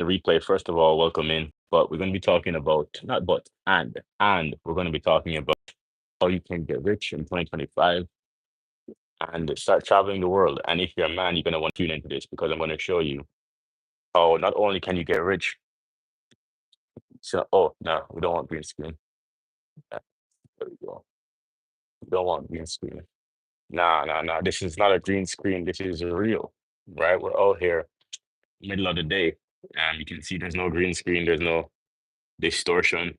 the replay, first of all, welcome in. But we're going to be talking about, not but, and we're going to be talking about how you can get rich in 2025 and start traveling the world. And if you're a man, you're going to want to tune into this because I'm going to show you how not only can you get rich. So, oh, no, we don't want green screen. Yeah, there we go. We don't want green screen. Nah, nah, nah. This is not a green screen. This is real, right? We're out here, middle of the day, and you can see there's no green screen. There's no distortion.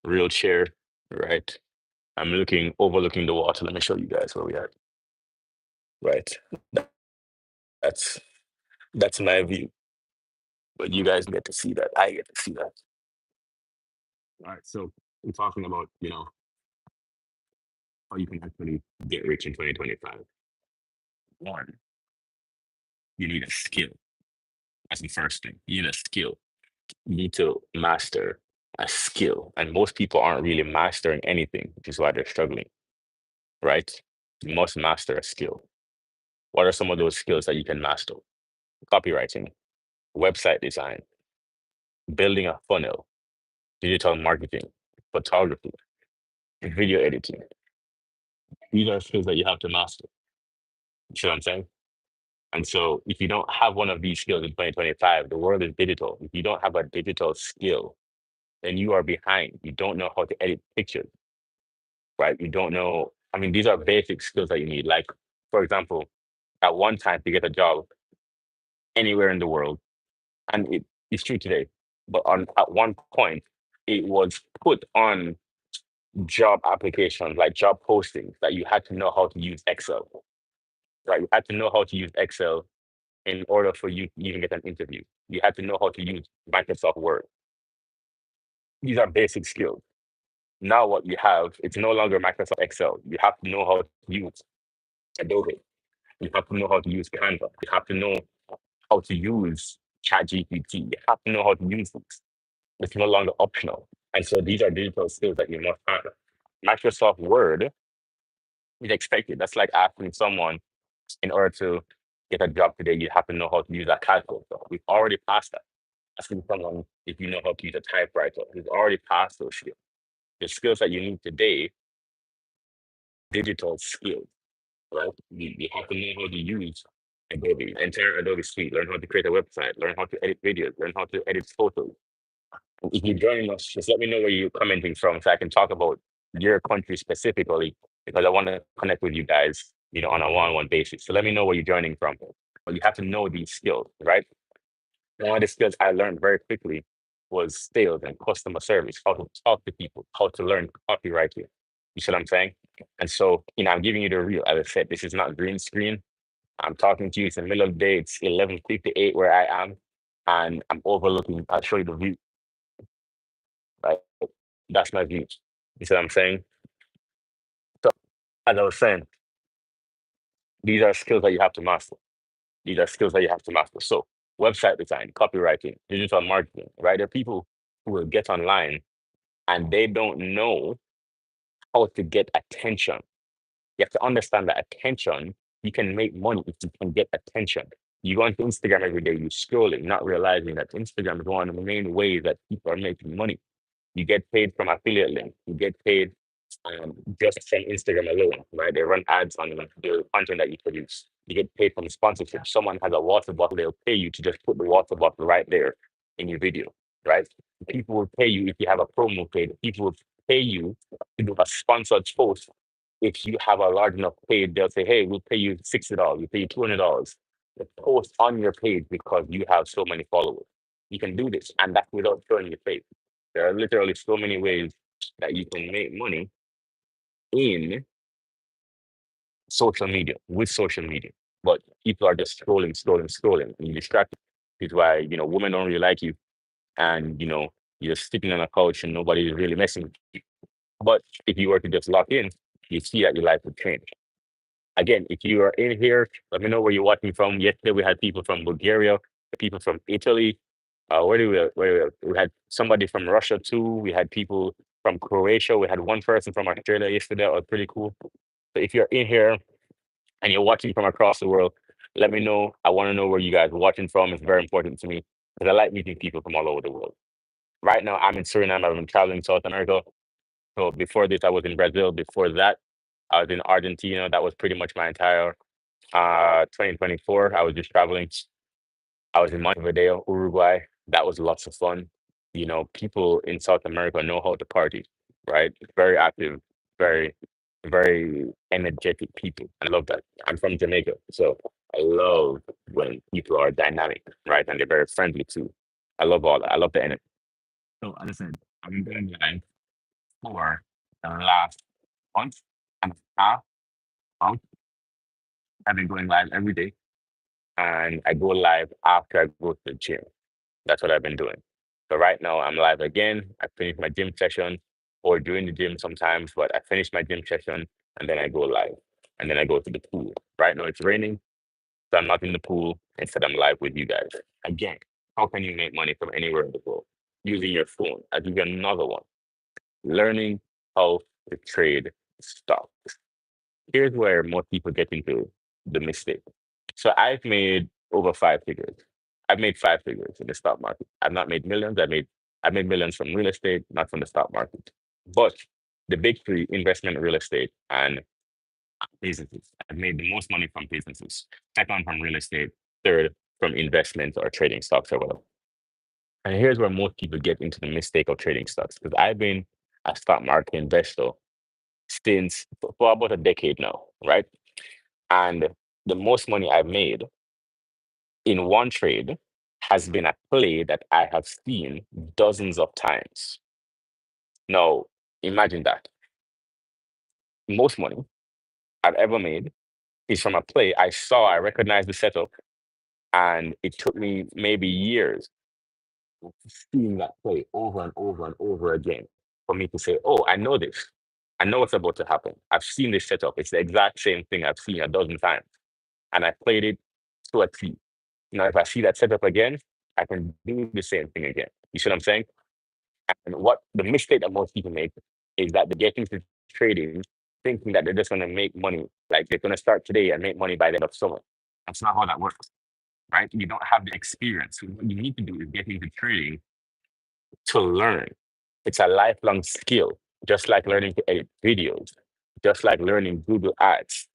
Real chair, right? I'm looking overlooking the water. Let me show you guys where we are. Right. That's that's my view. But you guys get to see that. I get to see that. All right. So we're talking about, how you can actually get rich in 2025. One, you need a skill. That's the first thing. You need a skill. You need to master a skill. And most people aren't really mastering anything, which is why they're struggling, right? You must master a skill. What are some of those skills that you can master? Copywriting, website design, building a funnel, digital marketing, photography, video editing. These are skills that you have to master. You see what I'm saying? And so if you don't have one of these skills in 2025, the world is digital. If you don't have a digital skill, then you are behind. You don't know how to edit pictures, right? You don't know. I mean, these are basic skills that you need. Like, for example, at one time to get a job anywhere in the world, and it's true today, but at one point, it was put on job applications, like job postings, that you had to know how to use Excel, right? You had to know how to use Excel in order for you to even get an interview. You had to know how to use Microsoft Word. These are basic skills. Now what you have, it's no longer Microsoft Excel. You have to know how to use Adobe. You have to know how to use Canva. You have to know how to use ChatGPT. You have to know how to use these. It's no longer optional. And so these are digital skills that you must have. Microsoft Word is expected. That's like asking someone in order to get a job today, you have to know how to use a calculator. We've already passed that. Asking someone if you know how to use a typewriter. We've already passed those skills. The skills that you need today, digital skills, right? You have to know how to use Adobe, entire Adobe suite, learn how to create a website, learn how to edit videos, learn how to edit photos. If you're joining us, just let me know where you're commenting from so I can talk about your country specifically because I want to connect with you guys, on a one-on-one basis. So let me know where you're joining from. But you have to know these skills, right? One of the skills I learned very quickly was sales and customer service, how to talk to people, how to learn copywriting. You see what I'm saying? And so, I'm giving you the real. As I said, this is not green screen. I'm talking to you. It's the middle of the day. It's 11:58 where I am, and I'm overlooking. I'll show you the view. Right, that's my view. You see what I'm saying? So, as I was saying, these are skills that you have to master. These are skills that you have to master. So, website design, copywriting, digital marketing. Right, there are people who will get online and they don't know how to get attention. You have to understand that attention, you can make money if you can get attention. You go onto Instagram every day, you're scrolling, not realizing that Instagram is one of the main ways that people are making money. You get paid from affiliate links. You get paid just from Instagram alone, right? They run ads on the content that you produce. You get paid from sponsorship. Someone has a water bottle, they'll pay you to just put the water bottle right there in your video, right? People will pay you if you have a promo page. People will pay you to do a sponsored post. If you have a large enough page, they'll say, hey, we'll pay you $60, we'll pay you $200 to post on your page because you have so many followers. You can do this, and that's without showing your face. There are literally so many ways that you can make money in social media, with social media. But people are just scrolling, scrolling, scrolling, and you're distracted. It's why, women don't really like you. And, you're just sitting on a couch and nobody's really messing with you. But if you were to just lock in, you see that your life would change. Again, if you are in here, let me know where you're watching from. Yesterday, we had people from Bulgaria, people from Italy. We had somebody from Russia too. We had people from Croatia. We had one person from Australia yesterday. It was pretty cool. So if you're in here and you're watching from across the world, let me know. I want to know where you guys are watching from. It's very important to me. because I like meeting people from all over the world. Right now, I'm in Suriname. I've been traveling South America. So before this, I was in Brazil. Before that, I was in Argentina. That was pretty much my entire 2024. I was just traveling. I was in Montevideo, Uruguay. That was lots of fun. You know, people in South America know how to party, right? Very active, very, very energetic people. I love that. I'm from Jamaica, so I love when people are dynamic, right? And they're very friendly too. I love all that. I love the energy. So as I said, I've been doing live for the last month and a half. Month. I've been going live every day, and I go live after I go to the gym. That's what I've been doing. So right now I'm live again. I finish my gym session or during the gym sometimes, but I finish my gym session and then I go live and then I go to the pool. Right now it's raining, so I'm not in the pool. Instead, I'm live with you guys. Again, how can you make money from anywhere in the world? Using your phone. I'll give you another one. Learning how to trade stocks. Here's where most people get into the mistake. So I've made over 5 figures. I've made 5 figures in the stock market. I've not made millions. I've made millions from real estate, not from the stock market. But the big three, investment, real estate, and businesses. I've made the most money from businesses. Second from real estate. Third from investments or trading stocks or whatever. And here's where most people get into the mistake of trading stocks. Because I've been a stock market investor since for about a decade now, right? And the most money I've made in one trade has been a play that I have seen dozens of times. Now, imagine that. Most money I've ever made is from a play I saw, I recognized the setup, and it took me maybe years of seeing that play over and over and over again for me to say, oh, I know this. I know what's about to happen. I've seen this setup. It's the exact same thing I've seen a dozen times. And I played it to a T. Now, if I see that setup again, I can do the same thing again. You see what I'm saying? And what the mistake that most people make is that they get into trading thinking that they're just going to make money. Like they're going to start today and make money by the end of summer. That's not how that works, right? You don't have the experience. So what you need to do is get into trading to learn. It's a lifelong skill, just like learning to edit videos, just like learning Google Ads,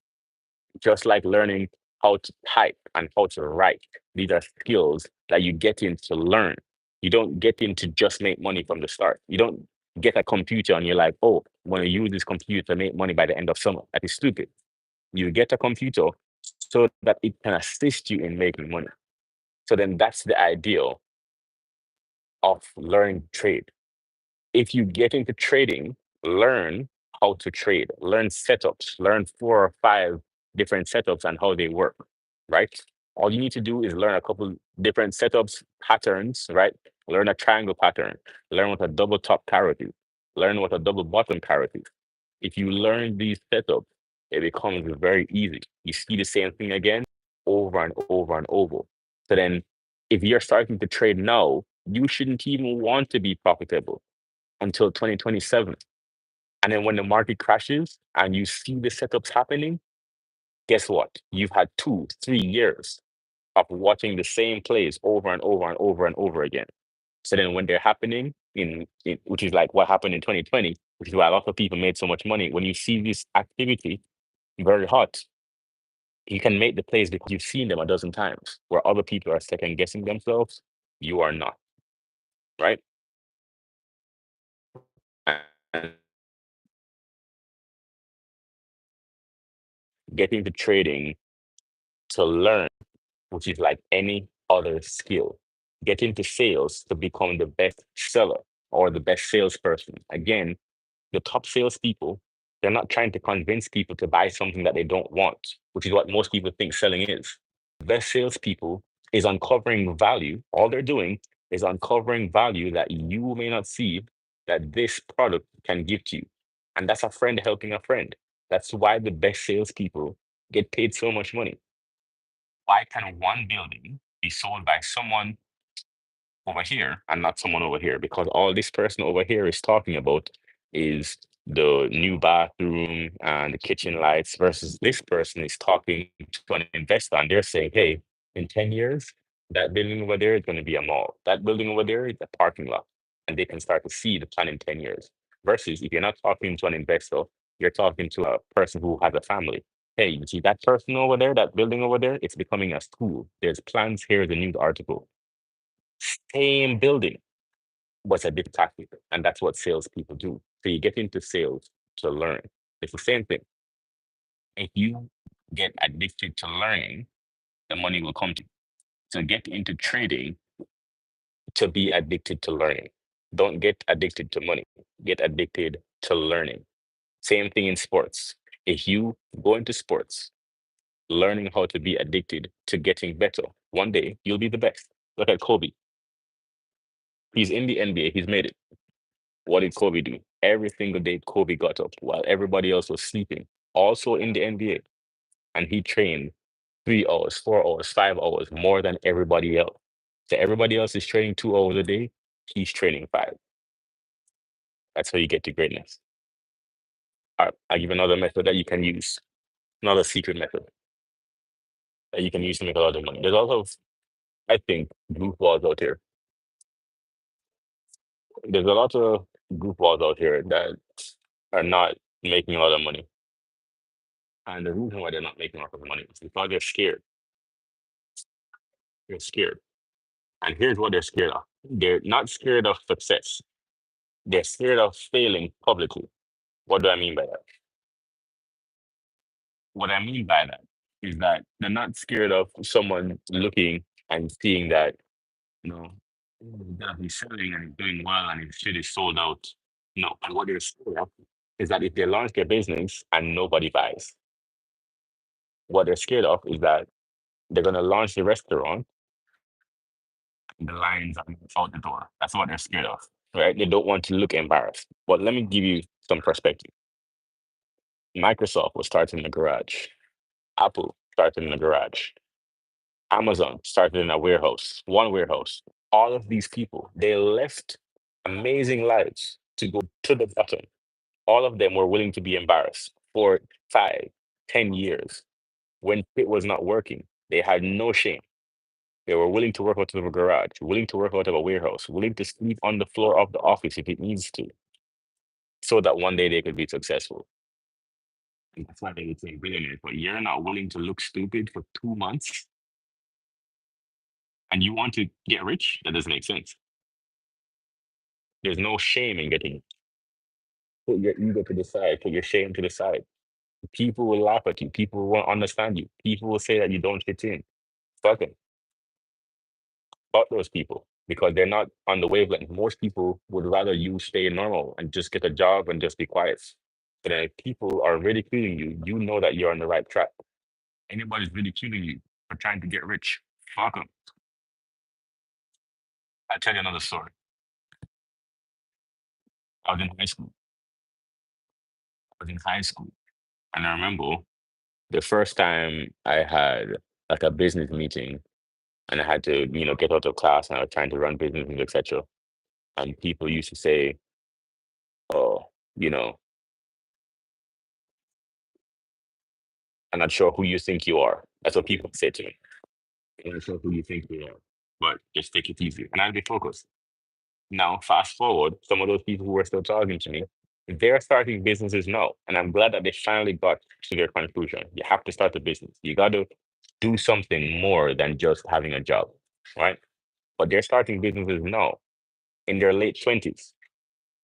just like learning how to type and how to write. These are skills that you get in to learn. You don't get in to just make money from the start. You don't get a computer and you're like, oh, I'm going to use this computer to make money by the end of summer. That is stupid. You get a computer so that it can assist you in making money. So then that's the ideal of learning to trade. If you get into trading, learn how to trade, learn setups, learn 4 or 5 different setups and how they work, right? All you need to do is learn a couple different setups, patterns, right? Learn a triangle pattern, learn what a double top carrot is, learn what a double bottom carrot is. If you learn these setups, it becomes very easy. You see the same thing again over and over and over. So then, if you're starting to trade now, you shouldn't even want to be profitable until 2027. And then when the market crashes and you see the setups happening, guess what? You've had 2, 3 years of watching the same plays over and over and over and over again. So then when they're happening which is like what happened in 2020, which is why a lot of people made so much money. When you see this activity very hot, you can make the plays because you've seen them a dozen times. Where other people are second guessing themselves, you are not, right? And get into trading to learn, which is like any other skill. Get into sales to become the best seller or the best salesperson. Again, the top salespeople, they're not trying to convince people to buy something that they don't want, which is what most people think selling is. Best salespeople is uncovering value. All they're doing is uncovering value that you may not see that this product can give to you. And that's a friend helping a friend. That's why the best salespeople get paid so much money. Why can one building be sold by someone over here and not someone over here? Because all this person over here is talking about is the new bathroom and the kitchen lights versus this person is talking to an investor and they're saying, hey, in 10 years, That building over there is going to be a mall. That building over there is a parking lot. And they can start to see the plan in 10 years. Versus if you're not talking to an investor, you're talking to a person who has a family. Hey, you see that person over there, that building over there, it's becoming a school. There's plans here, the news article. Same building, but a different tactic. And that's what salespeople do. So you get into sales to learn. It's the same thing. If you get addicted to learning, the money will come to you. So get into trading to be addicted to learning. Don't get addicted to money. Get addicted to learning. Same thing in sports. If you go into sports, learning how to be addicted to getting better, one day you'll be the best. Look at Kobe. He's in the NBA. He's made it. What did Kobe do? Every single day, Kobe got up while everybody else was sleeping, also in the NBA. And he trained 3 hours, 4 hours, 5 hours more than everybody else. So everybody else is training 2 hours a day. He's training five. That's how you get to greatness. I'll give you another method that you can use, another secret method that you can use to make a lot of money. There's also, I think, goofballs out here. There's a lot of goofballs out here that are not making a lot of money. And the reason why they're not making a lot of money is because they're scared. They're scared. And here's what they're scared of. They're not scared of success. They're scared of failing publicly. What do I mean by that? What I mean by that is that they're not scared of someone looking and seeing that, you know, "Oh, that he's selling and he's doing well and his shit is sold out." No, and what they're scared of is that if they launch their business and nobody buys, what they're scared of is that they're gonna launch the restaurant and the lines are out the door. That's what they're scared of, right? They don't want to look embarrassed. But let me give you some perspective. Microsoft was started in the garage. Apple started in the garage. Amazon started in a warehouse, one warehouse. All of these people, they left amazing lives to go to the bottom. All of them were willing to be embarrassed for 5, 10 years when it was not working. They had no shame. They were willing to work out of a garage, willing to work out of a warehouse, willing to sleep on the floor of the office if it needs to, so that one day they could be successful. And that's why they would say billionaires. But you're not willing to look stupid for 2 months and you want to get rich? That doesn't make sense. There's no shame in getting. Put your ego to the side, put your shame to the side. People will laugh at you. People won't understand you. People will say that you don't fit in. Fuck them. Fuck those people because they're not on the wavelength. Most people would rather you stay normal and just get a job and just be quiet. But if people are ridiculing you, you know that you're on the right track. Anybody's ridiculing you for trying to get rich, fuck them. I'll tell you another story. I was in high school. I was in high school. And I remember the first time I had like a business meeting and I had to, get out of class and I was trying to run businesses, etc. And people used to say, "Oh, you know, I'm not sure who you think you are." That's what people say to me. "I'm not sure who you think you are, but just take it easy." And I'd be focused. Now, fast forward, some of those people who were still talking to me, they're starting businesses now. And I'm glad that they finally got to their conclusion. You have to start a business. You got to do something more than just having a job, right? But they're starting businesses now in their late 20s,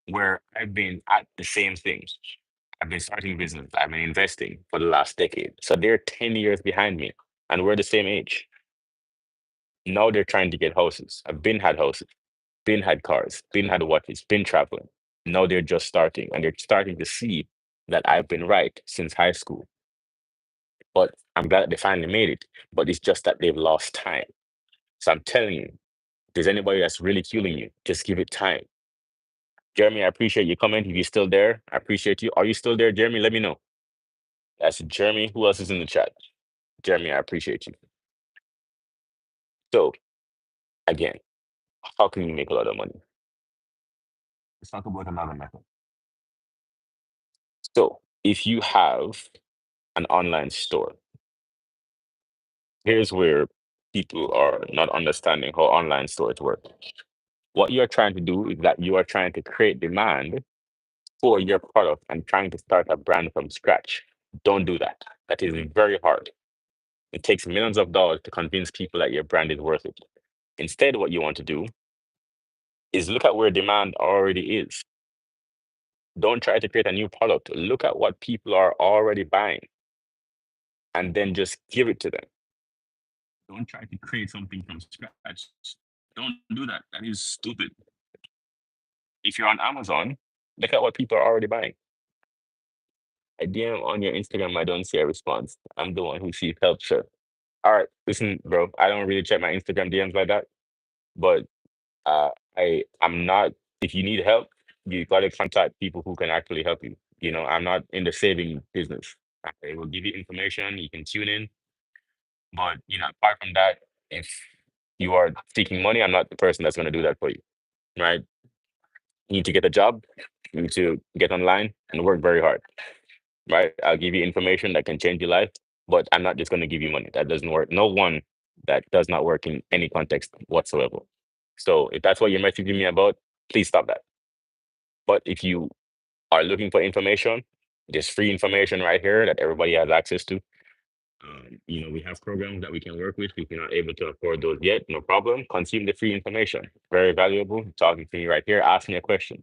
where I've been at the same things. I've been starting business, I've been investing for the last decade. So they're 10 years behind me, and we're the same age. Now they're trying to get houses. I've been had houses, been had cars, been had watches, been traveling. Now they're just starting, and they're starting to see that I've been right since high school. But I'm glad they finally made it. But it's just that they've lost time. So I'm telling you, if there's anybody that's really killing you, just give it time. Jeremy, I appreciate you coming. If you're still there, I appreciate you. Are you still there, Jeremy? Let me know. That's Jeremy. Who else is in the chat? Jeremy, I appreciate you. So, again, how can you make a lot of money? Let's talk about another method. So, if you have an online store, here's where people are not understanding how online stores work. What you are trying to do is that you are trying to create demand for your product and trying to start a brand from scratch. Don't do that. That is very hard. It takes millions of dollars to convince people that your brand is worth it. Instead, what you want to do is look at where demand already is. Don't try to create a new product. Look at what people are already buying and then just give it to them. Don't try to create something from scratch. Don't do that. That is stupid. If you're on Amazon, look at what people are already buying. I DM on your Instagram, I don't see a response. I'm the one who sees help, sure. All right, listen, bro. I don't really check my Instagram DMs like that, but I'm not. If you need help, you got to contact people who can actually help you. I'm not in the saving business. I will give you information. You can tune in, but apart from that, if you are seeking money, I'm not the person that's going to do that for you. Right? You need to get a job. You need to get online and work very hard. Right? I'll give you information that can change your life, but I'm not just going to give you money. That doesn't work. No one that does not work in any context whatsoever. So if that's what you're messaging me about, please stop that. But if you are looking for information, there's free information right here that everybody has access to. We have programs that we can work with. If you're not able to afford those yet, no problem. Consume the free information. Very valuable. Talking to me right here. Ask me a question.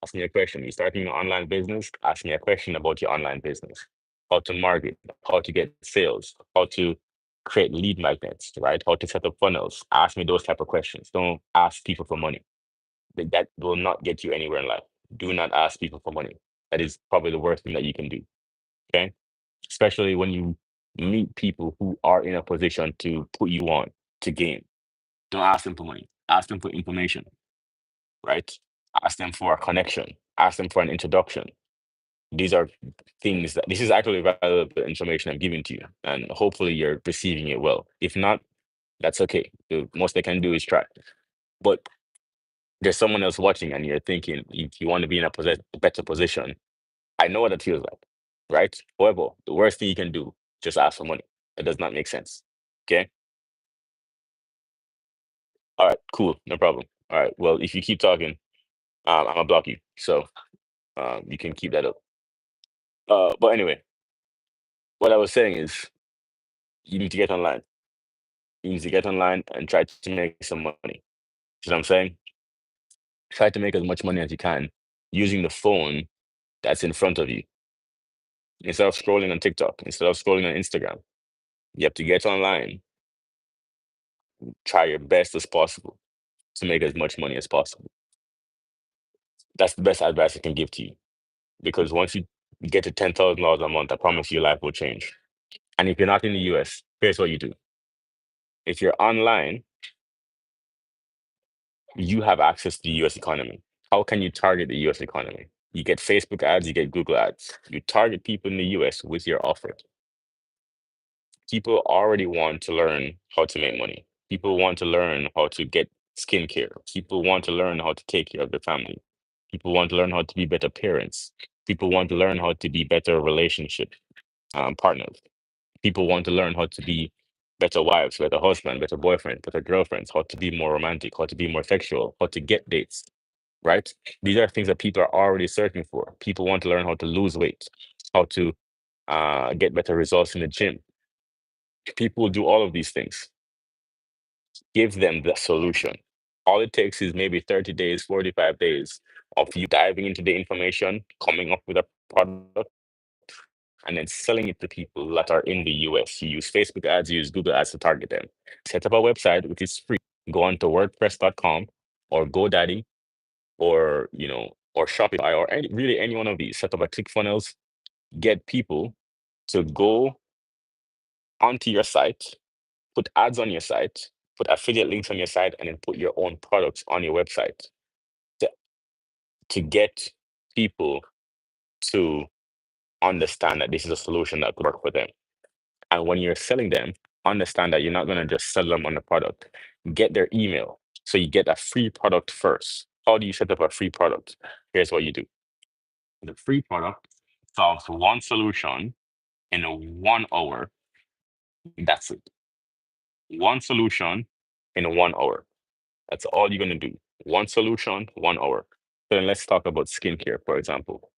Ask me a question. You're starting an online business. Ask me a question about your online business. How to market, how to get sales, how to create lead magnets, right? How to set up funnels. Ask me those type of questions. Don't ask people for money. That will not get you anywhere in life. Do not ask people for money. That is probably the worst thing that you can do. Okay. Especially when you meet people who are in a position to put you on to game. Don't ask them for money. Ask them for information, right? Ask them for a connection. Ask them for an introduction. These are things that this is actually valuable information I'm giving to you, and hopefully you're receiving it well. If not, that's okay. The most they can do is try. But there's someone else watching, and you're thinking if you want to be in a better position, I know what it feels like, right? However, the worst thing you can do, just ask for money. It does not make sense. Okay. All right. Cool. No problem. All right. Well, if you keep talking, I'm gonna block you. So you can keep that up. But anyway, what I was saying is you need to get online. You need to get online and try to make some money. You know what I'm saying? Try to make as much money as you can using the phone that's in front of you. Instead of scrolling on TikTok, instead of scrolling on Instagram, you have to get online, try your best as possible to make as much money as possible. That's the best advice I can give to you. Because once you get to $10,000 a month, I promise you life will change. And if you're not in the US, here's what you do. If you're online, you have access to the US economy. How can you target the US economy? You get Facebook ads, you get Google ads. You target people in the US with your offer. People already want to learn how to make money. People want to learn how to get skincare. People want to learn how to take care of their family. People want to learn how to be better parents. People want to learn how to be better relationship partners. People want to learn how to be better wives, better husbands, better boyfriends, better girlfriends, how to be more romantic, how to be more sexual, how to get dates, right? These are things that people are already searching for. People want to learn how to lose weight, how to get better results in the gym. People do all of these things. Give them the solution. All it takes is maybe 30 days, 45 days of you diving into the information, coming up with a product, and then selling it to people that are in the US. You use Facebook ads, you use Google ads to target them. Set up a website which is free. Go on to WordPress.com or GoDaddy or Shopify or really any one of these. Set up a ClickFunnels. Get people to go onto your site, put ads on your site, put affiliate links on your site, and then put your own products on your website to, to get people to understand that this is a solution that could work for them. And when you're selling them, understand that you're not going to just sell them on the product. Get their email. So you get a free product first. How do you set up a free product? Here's what you do. The free product solves one solution in a 1 hour. That's it. One solution in 1 hour. That's all you're gonna do. One solution, 1 hour. So then let's talk about skincare, for example.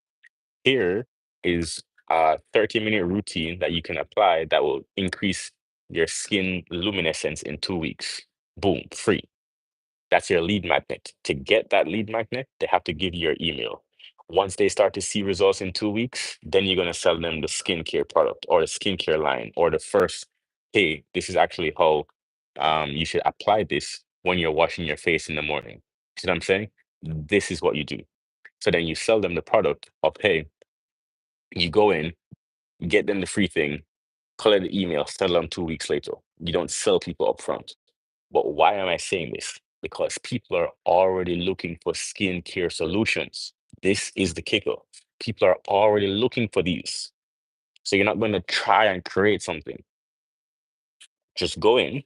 Here is a 30-minute routine that you can apply that will increase your skin luminescence in 2 weeks. Boom, free. That's your lead magnet. To get that lead magnet, they have to give you your email. Once they start to see results in 2 weeks, then you're going to sell them the skincare product or the skincare line or the first, hey, this is actually how you should apply this when you're washing your face in the morning. See what I'm saying? This is what you do. So then you sell them the product of, hey, you go in, get them the free thing, collect the email, sell them 2 weeks later. You don't sell people up front. But why am I saying this? Because people are already looking for skincare solutions. This is the kicker. People are already looking for these. So you're not going to try and create something. Just go in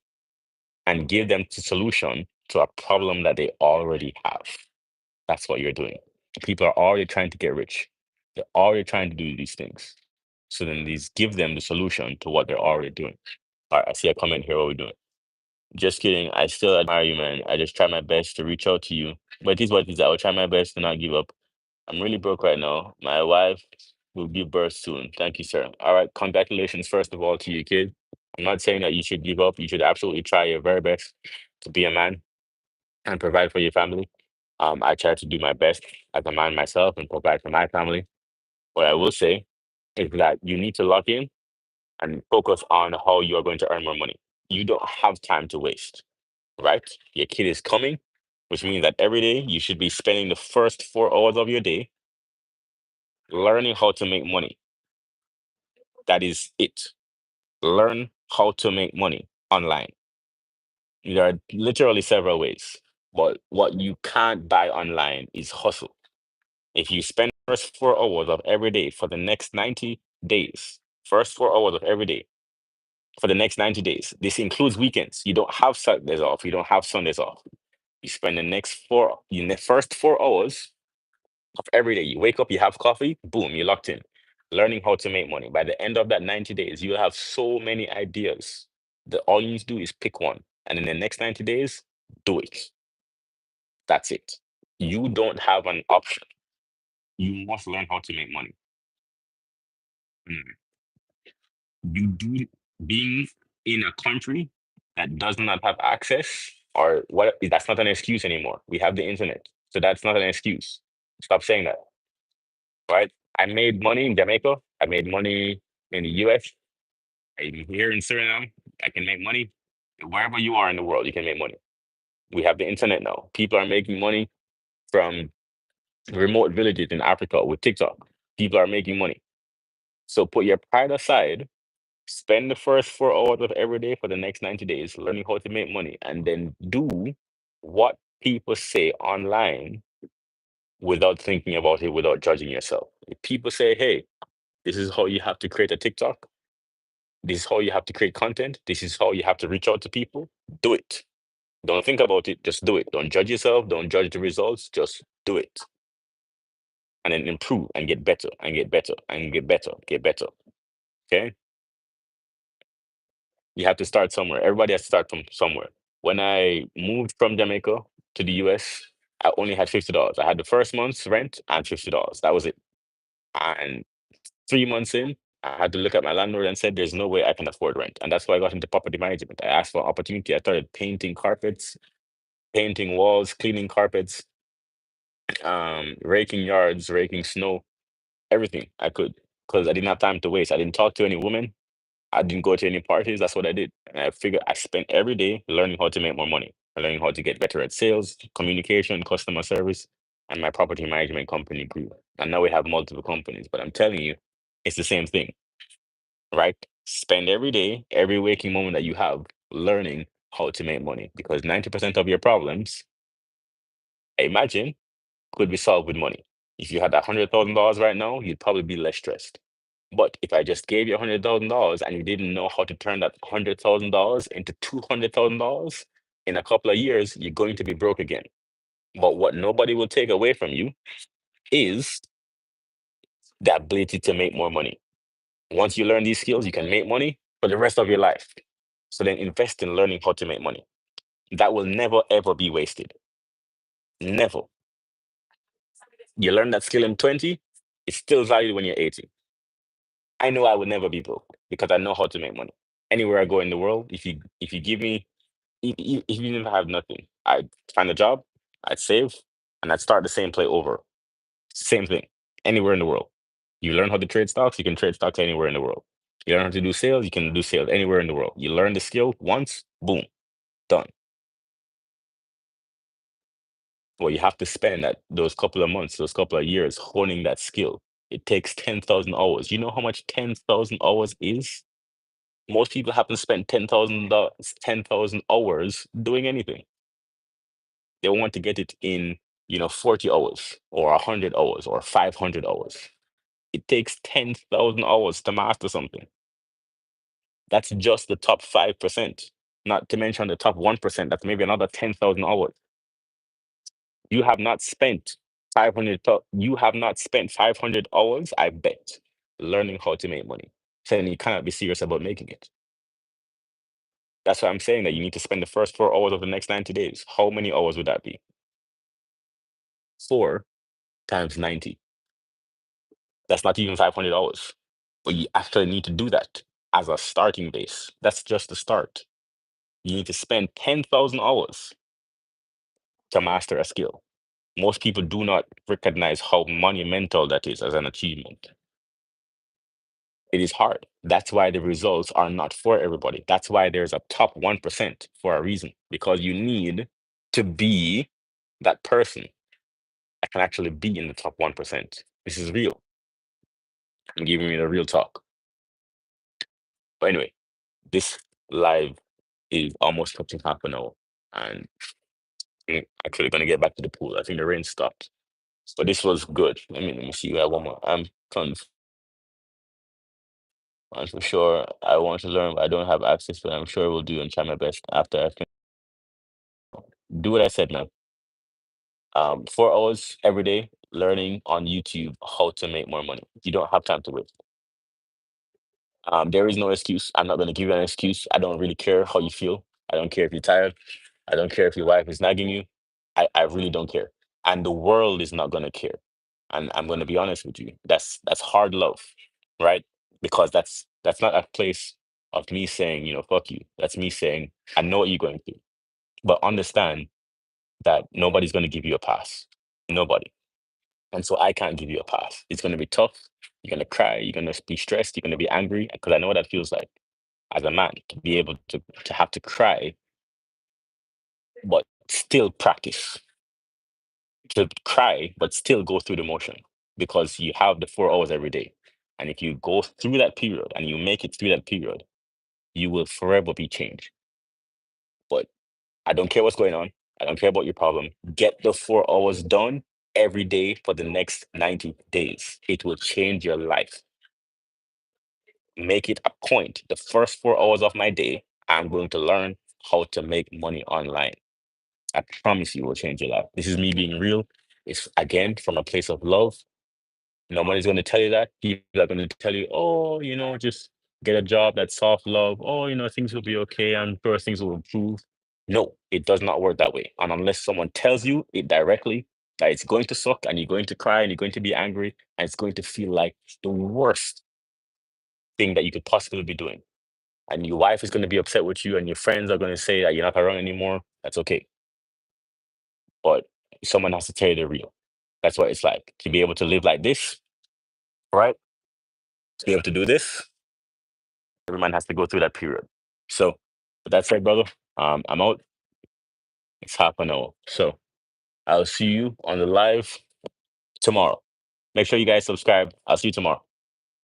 and give them the solution to a problem that they already have. That's what you're doing. People are already trying to get rich. They're already trying to do these things. So then these give them the solution to what they're already doing. All right, I see a comment here. What we're doing. Just kidding. I still admire you, man. I just try my best to reach out to you. But it is what it is. I will try my best to not give up. I'm really broke right now. My wife will give birth soon. Thank you, sir. All right. Congratulations, first of all, to your kid. I'm not saying that you should give up. You should absolutely try your very best to be a man and provide for your family. I try to do my best as a man myself and provide for my family. What I will say is that you need to lock in and focus on how you are going to earn more money. You don't have time to waste, right? Your kid is coming, which means that every day you should be spending the first 4 hours of your day learning how to make money. That is it. Learn how to make money online. There are literally several ways, but what you can't buy online is hustle. If you spend the first 4 hours of every day for the next 90 days, first 4 hours of every day for the next 90 days, this includes weekends. You don't have Saturdays off, you don't have Sundays off. You spend the first 4 hours of every day. You wake up, you have coffee, boom, you're locked in. Learning how to make money. By the end of that 90 days, you'll have so many ideas that all you need to do is pick one. And in the next 90 days, do it. That's it. You don't have an option. You must learn how to make money. Mm. You do being in a country that does not have access or what that's not an excuse anymore. We have the internet. So that's not an excuse. Stop saying that. Right? I made money in Jamaica. I made money in the US. I'm here in Suriname. I can make money. Wherever you are in the world, you can make money. We have the internet now. People are making money from remote villages in Africa with TikTok. People are making money. So put your pride aside, spend the first 4 hours of every day for the next 90 days learning how to make money, and then do what people say online without thinking about it, without judging yourself. If people say, hey, this is how you have to create a TikTok, this is how you have to create content. This is how you have to reach out to people. Do it. Don't think about it. Just do it. Don't judge yourself. Don't judge the results. Just do it. And then improve and get better and get better and get better, get better. Okay. You have to start somewhere. Everybody has to start from somewhere. When I moved from Jamaica to the US, I only had $50. I had the first month's rent and $50. That was it. And 3 months in, I had to look at my landlord and said, "There's no way I can afford rent." And that's why I got into property management. I asked for an opportunity. I started painting carpets, painting walls, cleaning carpets, raking yards, raking snow, everything I could, because I didn't have time to waste. I didn't talk to any women. I didn't go to any parties. That's what I did. And I figured I spent every day learning how to make more money, learning how to get better at sales, communication, customer service, and my property management company grew. And now we have multiple companies. But I'm telling you, it's the same thing, right? Spend every day, every waking moment that you have learning how to make money, because 90% of your problems, I imagine, could be solved with money. If you had $100,000 right now, you'd probably be less stressed. But if I just gave you $100,000 and you didn't know how to turn that $100,000 into $200,000 in a couple of years, you're going to be broke again. But what nobody will take away from you is the ability to make more money. Once you learn these skills, you can make money for the rest of your life. So then invest in learning how to make money. That will never ever be wasted. Never. You learn that skill in 20, it's still valued when you're 80. I know I would never be broke because I know how to make money. Anywhere I go in the world, if you give me, even if I have nothing, I'd find a job, I'd save, and I'd start the same play over. Same thing. Anywhere in the world. You learn how to trade stocks, you can trade stocks anywhere in the world. You learn how to do sales, you can do sales anywhere in the world. You learn the skill once, boom, done. Well, you have to spend those couple of months, those couple of years honing that skill. It takes 10,000 hours. You know how much 10,000 hours is? Most people haven't spent 10,000 hours doing anything. They want to get it in, 40 hours or 100 hours or 500 hours. It takes 10,000 hours to master something. That's just the top 5%, not to mention the top 1%. That's maybe another 10,000 hours. You have not spent 500 hours, I bet, learning how to make money. So then you cannot be serious about making it. That's why I'm saying that you need to spend the first 4 hours of the next 90 days. How many hours would that be? 4 times 90. That's not even 500 hours. But you actually need to do that as a starting base. That's just the start. You need to spend 10,000 hours to master a skill. Most people do not recognize how monumental that is as an achievement. It is hard. That's why the results are not for everybody. That's why there's a top 1% for a reason, because you need to be that person that can actually be in the top 1%. This is real. I'm giving you the real talk. But anyway, this live is almost touching half an hour. And I'm actually going to get back to the pool. I think the rain stopped. But this was good. Let me see. You have one more. I'm confused. And for sure, I want to learn, but I don't have access, but I'm sure I will do and try my best after I can do what I said, man. 4 hours every day learning on YouTube how to make more money. You don't have time to waste. There is no excuse. I'm not going to give you an excuse. I don't really care how you feel. I don't care if you're tired. I don't care if your wife is nagging you. I really don't care. And the world is not going to care. And I'm going to be honest with you. That's hard love, right? Because that's not a place of me saying, fuck you. That's me saying, I know what you're going through, but understand that nobody's going to give you a pass. Nobody. And so I can't give you a pass. It's going to be tough. You're going to cry. You're going to be stressed. You're going to be angry because I know what that feels like as a man to be able to have to cry, but still practice, to cry, but still go through the motion because you have the 4 hours every day. And if you go through that period and you make it through that period, you will forever be changed. But I don't care what's going on. I don't care about your problem. Get the 4 hours done every day for the next 90 days. It will change your life. Make it a point. The first 4 hours of my day, I'm going to learn how to make money online. I promise you it will change your life. This is me being real. It's again from a place of love. Nobody's going to tell you that. People are going to tell you, oh, just get a job, that's soft love. Oh, things will be okay. I'm sure things will improve. No, it does not work that way. And unless someone tells you it directly, that it's going to suck and you're going to cry and you're going to be angry and it's going to feel like the worst thing that you could possibly be doing. And your wife is going to be upset with you and your friends are going to say that you're not around anymore. That's okay. But someone has to tell you the real. That's what it's like to be able to live like this, right? To be able to do this, every man has to go through that period. So, with that said, brother, I'm out. It's half an hour. So, I'll see you on the live tomorrow. Make sure you guys subscribe. I'll see you tomorrow.